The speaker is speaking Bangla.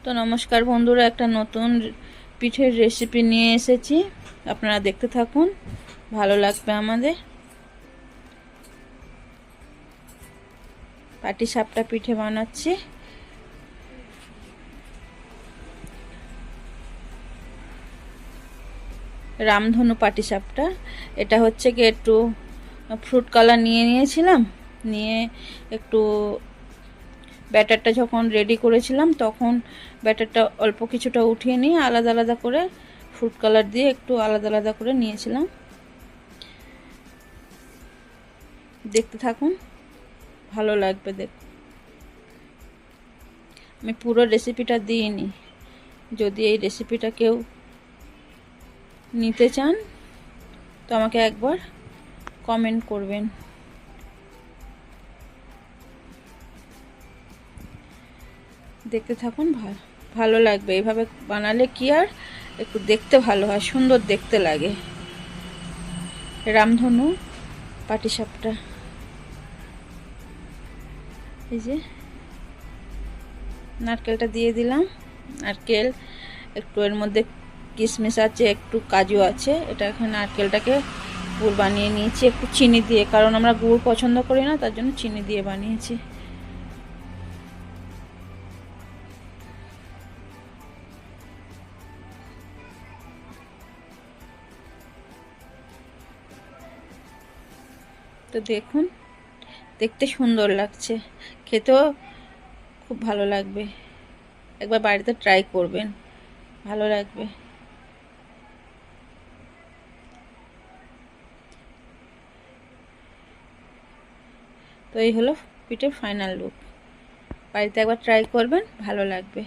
তো নমস্কার বন্ধুরা, একটা নতুন পিঠের রেসিপি নিয়ে এসেছি। আপনারা দেখতে থাকুন, ভালো লাগবে আমাদের। পাটিসাপটা পিঠে বানাচ্ছি। রামধনু পাটিসাপটা। এটা হচ্ছে কি একটু ফ্রুট কালার নিয়েছিলাম, নিয়ে একটু ব্যাটারটা যখন রেডি করেছিলাম তখন ব্যাটারটা অল্প কিছুটা উঠিয়ে নিয়ে আলাদা আলাদা করে ফ্রুট কালার দিয়ে একটু আলাদা আলাদা করে নিয়েছিলাম। দেখতে থাকুন, ভালো লাগবে। আমি পুরো রেসিপিটা দিইনি, যদি এই রেসিপিটা কেউ নিতে চান তো আমাকে একবার কমেন্ট করবেন। দেখতে থাকুন, ভালো লাগবে। এইভাবে বানালে কি আর একটু দেখতে ভালো হয়, সুন্দর দেখতে লাগে। রামধনু পাটিসাপটা। এই যে নারকেলটা দিয়ে দিলাম। নারকেল একটু, এর মধ্যে কিশমিশ আছে, একটু কাজু আছে। এটা এখন নারকেলটাকে গুড় বানিয়ে নিয়েছি একটু চিনি দিয়ে, কারণ আমরা গুড় পছন্দ করি না, তার জন্য চিনি দিয়ে বানিয়েছি। তো দেখুন, দেখতে সুন্দর লাগছে, খেতেও খুব ভালো লাগবে। একবার বাড়িতে ট্রাই করবেন, ভালো লাগবে। তো এই হলো পিঠের ফাইনাল লুক। বাড়িতে একবার ট্রাই করবেন, ভালো লাগবে।